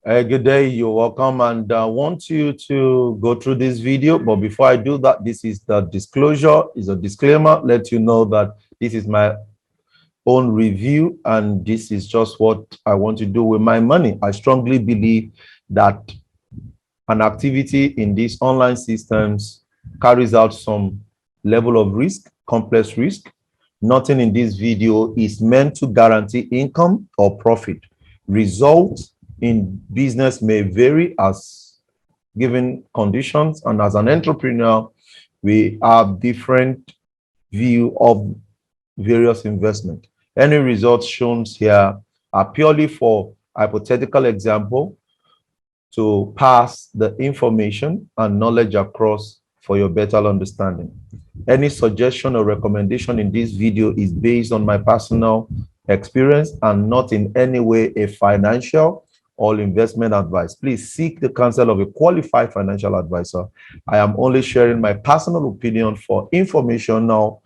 Good day, you're welcome, and I want you to go through this video. But before I do that, this is the disclosure, is a disclaimer, let you know that this is my own review and this is just what I want to do with my money. I strongly believe that an activity in these online systems carries out some level of risk, complex risk. Nothing in this video is meant to guarantee income or profit. Results in business may vary as given conditions, and as an entrepreneur, we have different view of various investment. Any results shown here are purely for hypothetical example to pass the information and knowledge across for your better understanding. Any suggestion or recommendation in this video is based on my personal experience and not in any way a financial or investment advice. Please seek the counsel of a qualified financial advisor. I am only sharing my personal opinion for informational,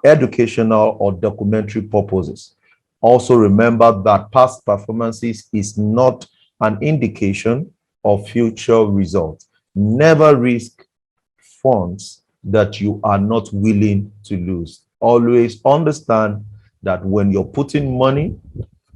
educational, or documentary purposes. Also remember that past performances is not an indication of future results. Never risk funds that you are not willing to lose. Always understand that when you're putting money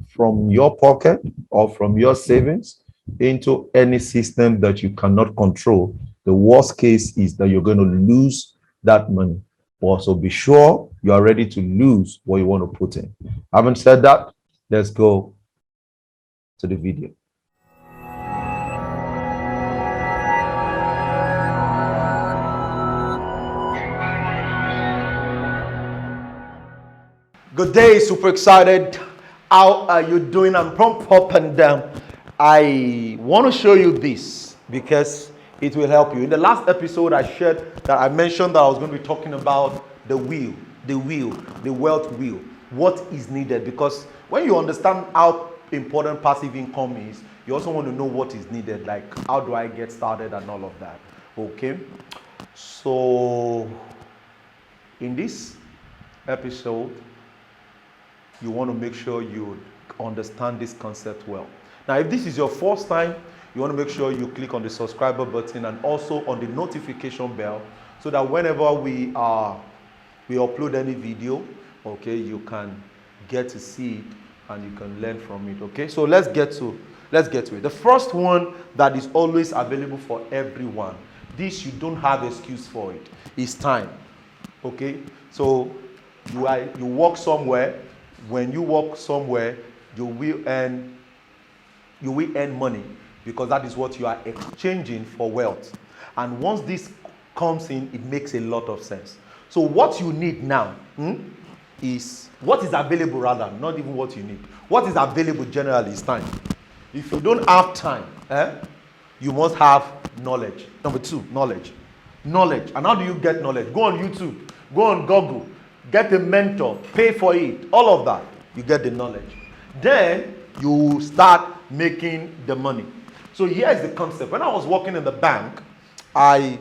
from your pocket or from your savings into any system that you cannot control, the worst case is that you're going to lose that money. Also, be sure you are ready to lose what you want to put in. Having said that, let's go to the video. Good day, super excited. How are you doing? I'm from Pop and I want to show you this because it will help you. In the last episode, I shared that I mentioned that I was going to be talking about the wealth wheel, what is needed. Because when you understand how important passive income is, you also want to know what is needed, like how do I get started and all of that. Okay, so in this episode, you want to make sure you understand this concept well. Now, if this is your first time, you want to make sure you click on the subscriber button and also on the notification bell so that whenever we upload any video, okay, you can get to see it and you can learn from it. Okay, so let's get to it. The first one that is always available for everyone, this you don't have excuse for it, is time. Okay, so you work somewhere. When you work somewhere, you will earn money because that is what you are exchanging for wealth. And once this comes in, it makes a lot of sense. So what you need now is what is available, rather, not even what you need. What is available generally is time. If you don't have time, you must have knowledge. Number two, knowledge. Knowledge. And how do you get knowledge? Go on YouTube, go on Google. Get a mentor, pay for it, all of that. You get the knowledge. Then you start making the money. So here's the concept. When I was working in the bank, I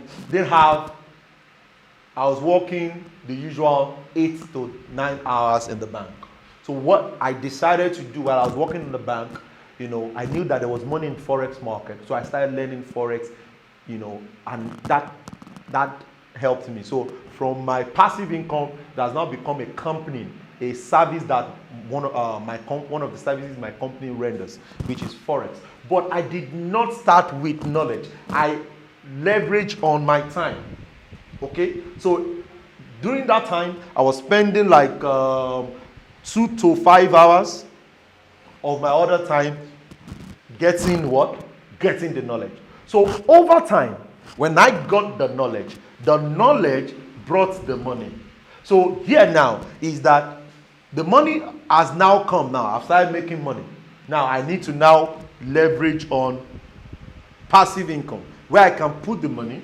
was working the usual 8 to 9 hours in the bank. So what I decided to do while I was working in the bank, I knew that there was money in Forex market. So I started learning Forex, and that helped me. So from my passive income, that has now become a company, a service that one of the services my company renders, which is Forex. But I did not start with knowledge. I leveraged on my time. Okay, so during that time, I was spending like 2 to 5 hours of my other time getting what? Getting the knowledge. So over time, when I got the knowledge brought the money. So here now is that the money has now come now. I've started making money. Now I need to now leverage on passive income where I can put the money,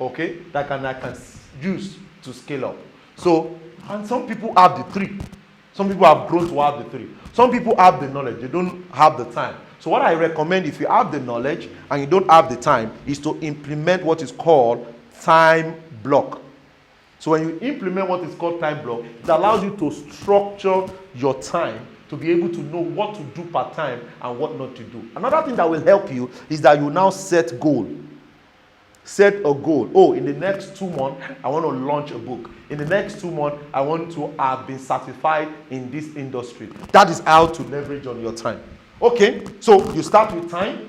okay, that I can use to scale up. So, and some people have the three. Some people have grown to have the three. Some people have the knowledge, they don't have the time. So what I recommend, if you have the knowledge and you don't have the time, is to implement what is called time block. So when you implement what is called time block, it allows you to structure your time to be able to know what to do part-time and what not to do. Another thing that will help you is that you now set goal. Set a goal. Oh, in the next 2 months, I want to launch a book. In the next 2 months, I want to have been certified in this industry. That is how to leverage on your time. Okay, so you start with time,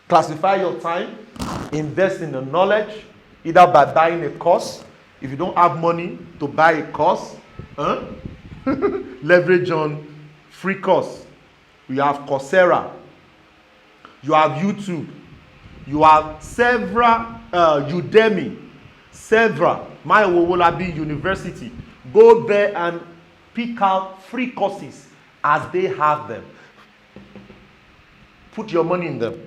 classify your time, invest in the knowledge, either by buying a course. If you don't have money to buy a course, leverage on free course. You have Coursera, you have YouTube, you have several Udemy, several Owolabi University. Go there and pick out free courses as they have them. Put your money in them.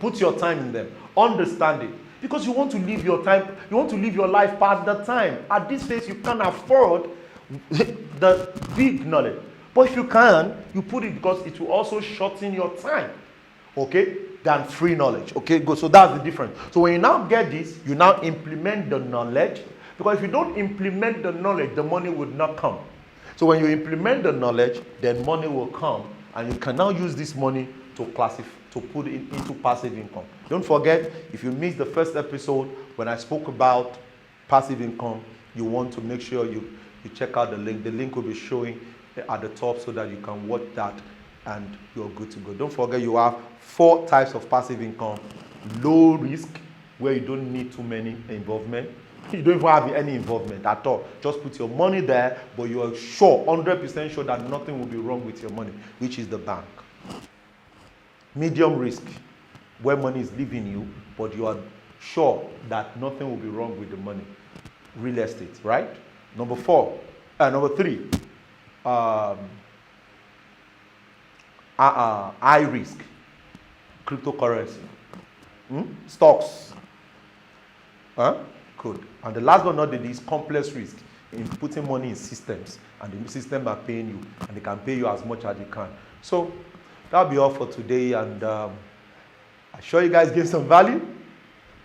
Put your time in them. Understand it. Because you want to live your time, you want to live your life past the time. At this phase, you can't afford the big knowledge. But if you can, you put it because it will also shorten your time. Okay? Than free knowledge. Okay, good. So that's the difference. So when you now get this, you now implement the knowledge. Because if you don't implement the knowledge, the money would not come. So when you implement the knowledge, then money will come. And you can now use this money to put it into passive income. Don't forget, if you missed the first episode when I spoke about passive income, you want to make sure you check out the link. The link will be showing at the top so that you can watch that and you're good to go. Don't forget, you have 4 types of passive income. Low risk, where you don't need too many involvement. You don't even have any involvement at all. Just put your money there, but you are sure, 100% sure that nothing will be wrong with your money, which is the bank. Medium risk, where money is leaving you, but you are sure that nothing will be wrong with the money. Real estate, right? Number 3, high risk, cryptocurrency, stocks. Good. And the last but not the least, complex risk, in putting money in systems, and the system are paying you, and they can pay you as much as you can. So that'll be all for today, and I'm sure you guys gave some value.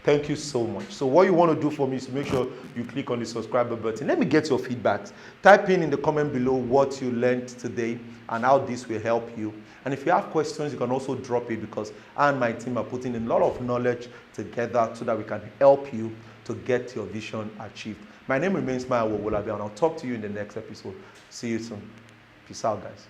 Thank you so much. So what you want to do for me is to make sure you click on the subscribe button. Let me get your feedbacks. Type in the comment below what you learned today and how this will help you. And if you have questions, you can also drop it, because I and my team are putting in a lot of knowledge together so that we can help you to get your vision achieved. My name remains Mayowa, and I'll talk to you in the next episode. See you soon. Peace out, guys.